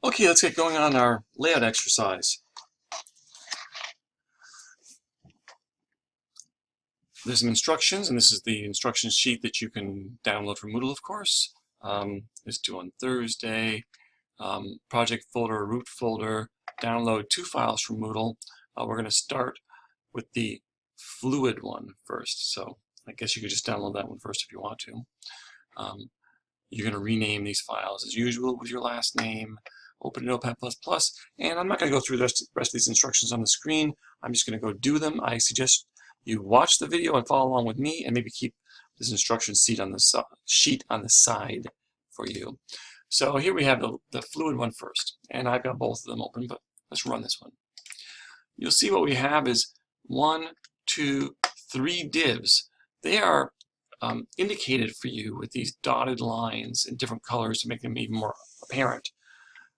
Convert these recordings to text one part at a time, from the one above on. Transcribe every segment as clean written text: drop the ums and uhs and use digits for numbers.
Okay, let's get going on our layout exercise. There's some instructions, and this is the instructions sheet that you can download from Moodle, of course. It's due on Thursday. Project folder, root folder, download 2 files from Moodle. We're going to start with the fluid one first, so I guess you could just download that one first if you want to. You're going to rename these files as usual with your last name. Open Notepad++, and I'm not going to go through the rest of these instructions on the screen. I'm just going to go do them. I suggest you watch the video and follow along with me, and maybe keep this instruction sheet on the side for you. So here we have the fluid one first, and I've got both of them open, but let's run this one. You'll see what we have is 1, 2, 3 divs. They are indicated for you with these dotted lines in different colors to make them even more apparent.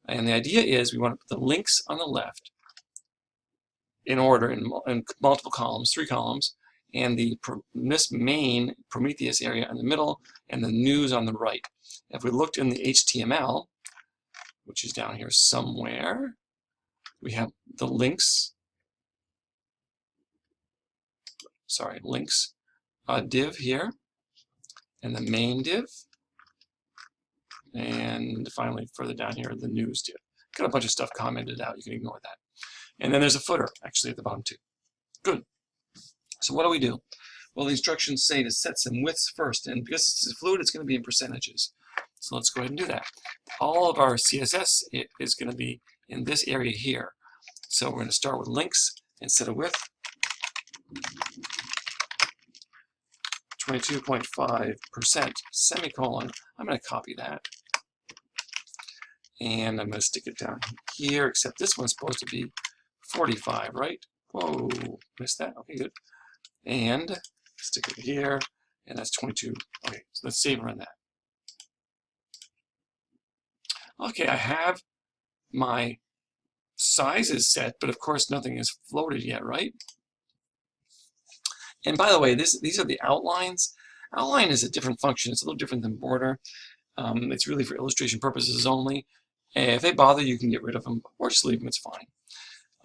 And the idea is we want to put the links on the left in order in multiple columns, 3 columns, and this main Prometheus area in the middle, and the news on the right. If we looked in the HTML, which is down here somewhere, we have the links, div here, and the main div, and finally further down here, the news div. Got a bunch of stuff commented out, you can ignore that. And then there's a footer, actually, at the bottom too. Good. So what do? Well, the instructions say to set some widths first, and because this is fluid, it's going to be in percentages. So let's go ahead and do that. All of our CSS is going to be in this area here. So we're going to start with links and set a width. 22.5%, semicolon. I'm going to copy that. And I'm going to stick it down here, except this one's supposed to be 45, right? Whoa, missed that. Okay, good. And stick it here, and that's 22. Okay, so let's save and run that. Okay, I have my sizes set, but of course nothing is floated yet, right? And by the way, these are the outlines. Outline is a different function. It's a little different than border. It's really for illustration purposes only. And if they bother, you can get rid of them, or just leave them, it's fine.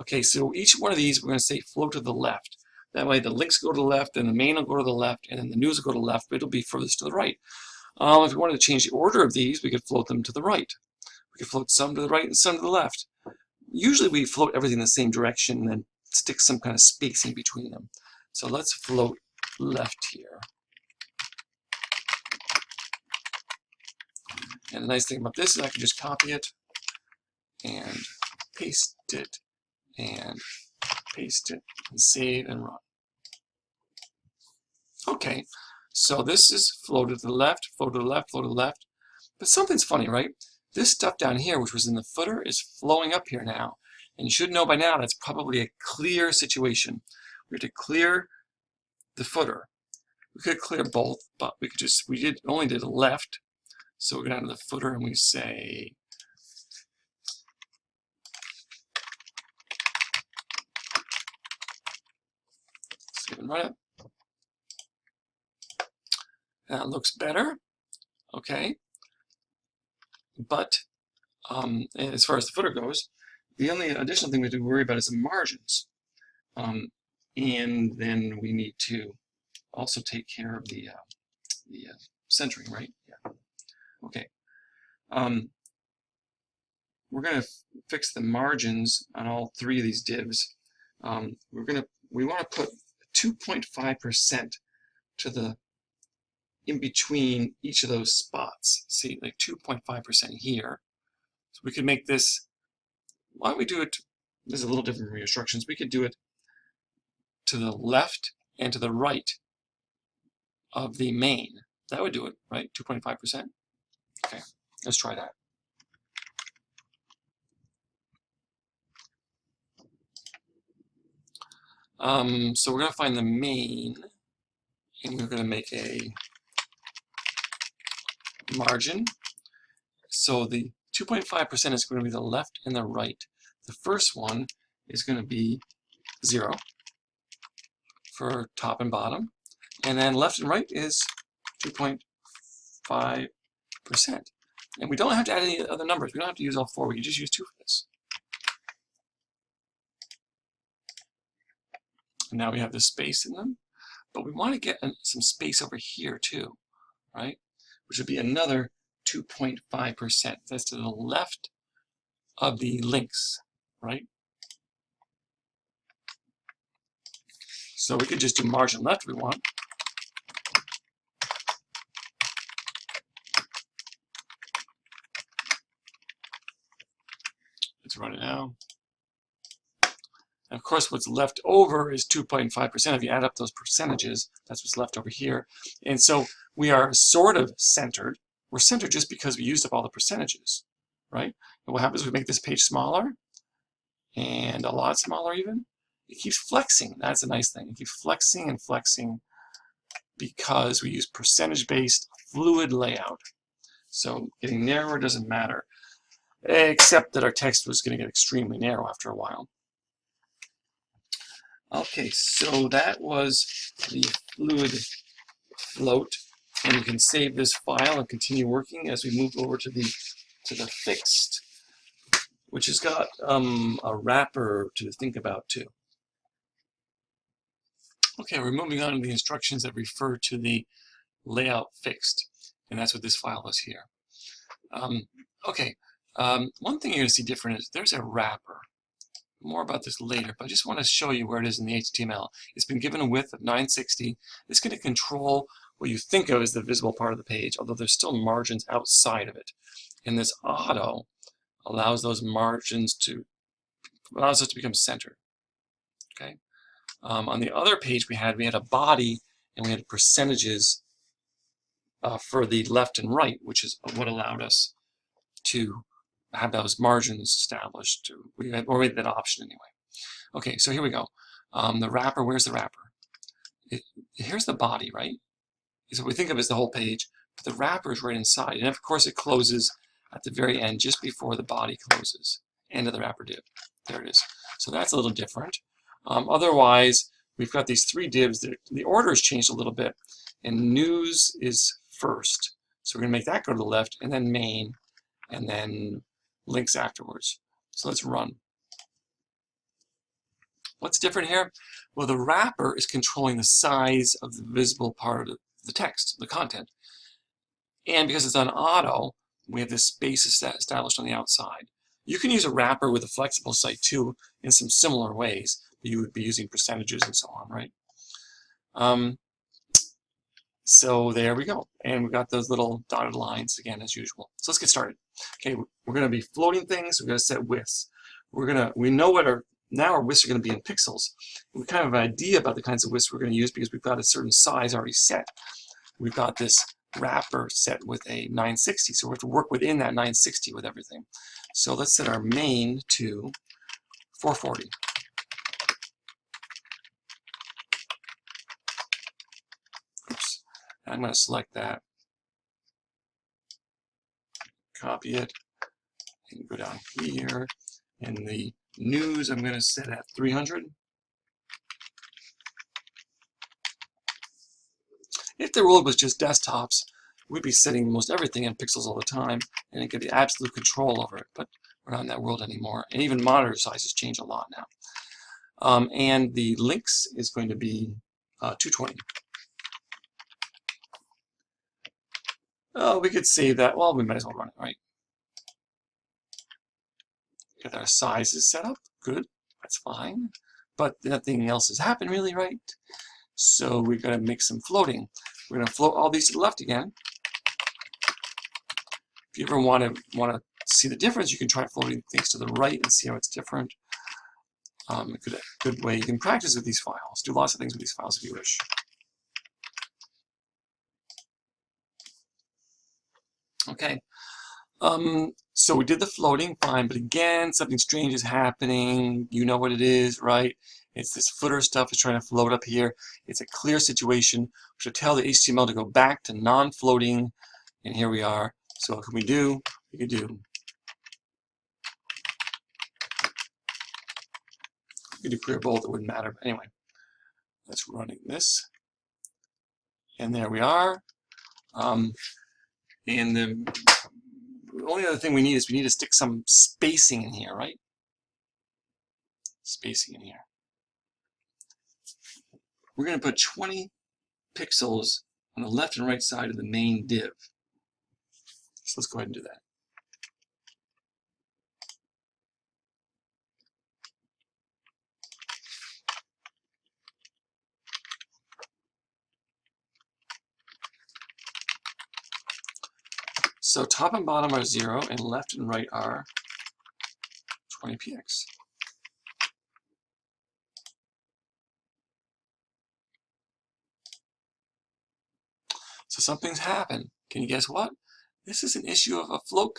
Okay, so each one of these we're going to say flow to the left. That way the links go to the left, and the main will go to the left, and then the news will go to the left, but it'll be furthest to the right. If we wanted to change the order of these, we could float them to the right. We could float some to the right and some to the left. Usually we float everything in the same direction and then stick some kind of spacing between them. So let's float left here. And the nice thing about this is I can just copy it and paste it and paste it and save and run. Okay, so this is flow to the left, flow to the left, flow to the left. But something's funny, right? This stuff down here, which was in the footer, is flowing up here now. And you should know by now that's probably a clear situation. We have to clear the footer. We could clear both, but we only did left. So we go down to the footer and we say save and run it. That looks better. Okay. But as far as the footer goes, the only additional thing we have to worry about is the margins. And then we need to also take care of the centering, right? Yeah. Okay. We're going to fix the margins on all 3 of these divs. We want to put 2.5% to the in between each of those spots. See, like 2.5% here. So we could make this. Why don't we do it? This is a little different from your instructions. We could do it to the left and to the right of the main. That would do it, right? 2.5%. Okay, let's try that. So we're going to find the main, and we're going to make a margin. So the 2.5% is going to be the left and the right. The first one is going to be 0 for top and bottom, and then left and right is 2.5%. And we don't have to add any other numbers. We don't have to use all 4. We can just use 2 for this. And now we have the space in them. But we want to get some space over here too, right? Which would be another 2.5%. That's to the left of the links, right? So we could just do margin left if we want. Let's run it now. And of course, what's left over is 2.5%. If you add up those percentages, that's what's left over here. And so we are sort of centered. We're centered just because we used up all the percentages, right? And what happens is we make this page smaller, and a lot smaller even. It keeps flexing. That's a nice thing. It keeps flexing and flexing because we use percentage-based fluid layout. So getting narrower doesn't matter, except that our text was going to get extremely narrow after a while. Okay, so that was the fluid float, and you can save this file and continue working as we move over to the fixed, which has got a wrapper to think about too. Okay, we're moving on to the instructions that refer to the layout fixed, and that's what this file is here. One thing you're going to see different is there's a wrapper. More about this later, but I just want to show you where it is in the HTML. It's been given a width of 960. It's going to control what you think of as the visible part of the page, although there's still margins outside of it. And this auto allows those margins allows us to become centered. Okay. On the other page we had a body and we had percentages for the left and right, which is what allowed us to have those margins established. We had that option anyway. Okay, so here we go. The wrapper, where's the wrapper? Here's the body, right? So what we think of as the whole page, but the wrapper is right inside. And of course it closes at the very end, just before the body closes. End of the wrapper div. There it is. So that's a little different. Otherwise, we've got these 3 divs. The order has changed a little bit. And news is first. So we're going to make that go to the left, and then main, and then links afterwards. So let's run. What's different here? Well, the wrapper is controlling the size of the visible part of the text, the content. And because it's on auto, we have this space established on the outside. You can use a wrapper with a flexible site too in some similar ways. You would be using percentages and so on, right? So there we go. And we've got those little dotted lines again as usual. So let's get started. Okay, we're going to be floating things. We're going to set widths. We know what our widths are going to be in pixels. We kind of have an idea about the kinds of widths we're going to use because we've got a certain size already set. We've got this wrapper set with a 960, so we have to work within that 960 with everything. So let's set our main to 440. Oops. I'm going to select that, copy it, and go down here. And the news I'm going to set at 300. If the world was just desktops, we'd be setting most everything in pixels all the time, and it could be absolute control over it. But we're not in that world anymore. And even monitor sizes change a lot now. And the links is going to be 220. Oh, we could save that. Well, we might as well run it, right? Get our sizes set up. Good. That's fine. But nothing else has happened really, right? So we're going to make some floating. We're going to float all these to the left again. If you ever want to see the difference, you can try floating things to the right and see how it's different. A good way you can practice with these files. Do lots of things with these files if you wish. Okay. So we did the floating, fine, but again, something strange is happening. You know what it is, right? It's this footer stuff is trying to float up here. It's a clear situation. We should tell the HTML to go back to non-floating, and here we are. So what can we do? We could do clear bold, it wouldn't matter, but anyway. Let's run this. And there we are. And the only other thing we need is we need to stick some spacing in here, right? Spacing in here. We're going to put 20 pixels on the left and right side of the main div. So let's go ahead and do that. So top and bottom are 0, and left and right are 20 px. So something's happened. Can you guess what? This is an issue of a float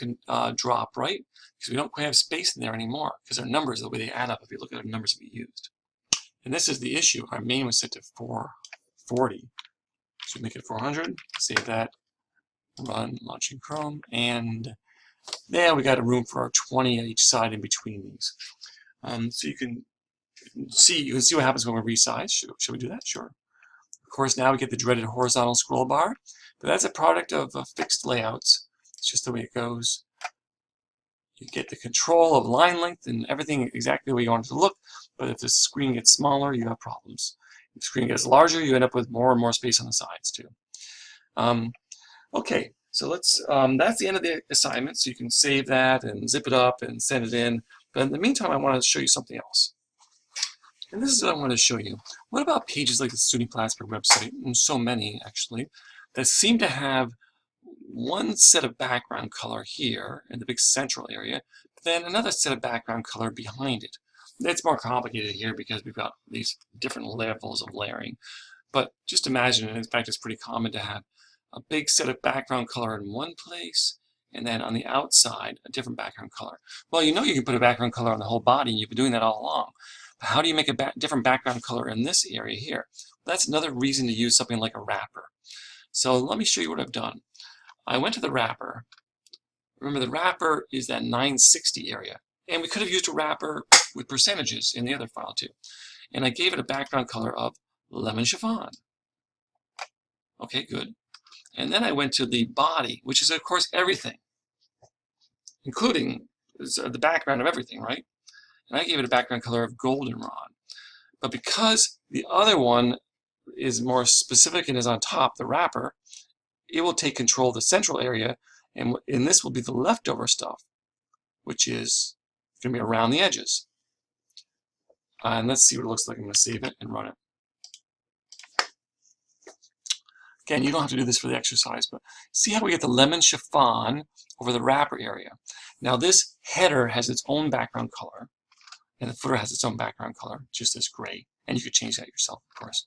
drop, right? Because we don't quite have space in there anymore, because our numbers, the way they add up, if you look at the numbers we used. And this is the issue. Our main was set to 440. So we make it 400, save that, run, launch in Chrome, and there we got a room for our 20 on each side in between these. So you can see what happens when we resize. Should we do that? Sure. Of course, now we get the dreaded horizontal scroll bar, but that's a product of fixed layouts. It's just the way it goes. You get the control of line length and everything exactly the way you want it to look, but if the screen gets smaller, you have problems. If the screen gets larger, you end up with more and more space on the sides too. Okay, so let's. That's the end of the assignment. So you can save that and zip it up and send it in. But in the meantime, I want to show you something else. And this is what I want to show you. What about pages like the SUNY Plattsburgh website, and so many actually, that seem to have one set of background color here in the big central area, but then another set of background color behind it. It's more complicated here because we've got these different levels of layering. But just imagine, and in fact it's pretty common to have a big set of background color in one place, and then on the outside a different background color. Well, you know you can put a background color on the whole body, and you've been doing that all along. But how do you make a different background color in this area here? That's another reason to use something like a wrapper. So let me show you what I've done. I went to the wrapper. Remember, the wrapper is that 960 area. And we could have used a wrapper with percentages in the other file too. And I gave it a background color of lemon chiffon. Okay, good. And then I went to the body, which is of course everything, including the background of everything, right? And I gave it a background color of goldenrod. But because the other one is more specific and is on top, the wrapper, it will take control of the central area, and this will be the leftover stuff, which is going to be around the edges. And let's see what it looks like. I'm going to save it and run it. Again, you don't have to do this for the exercise, but see how we get the lemon chiffon over the wrapper area. Now this header has its own background color, and the footer has its own background color, just this gray. And you could change that yourself, of course.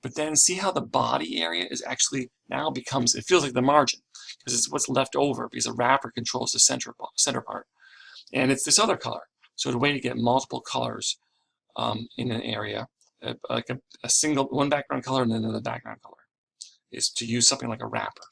But then see how the body area is actually now becomes, it feels like the margin, because it's what's left over, because the wrapper controls the center part. And it's this other color. So the way to get multiple colors in an area, like a single, one background color and then another background color, is to use something like a wrapper.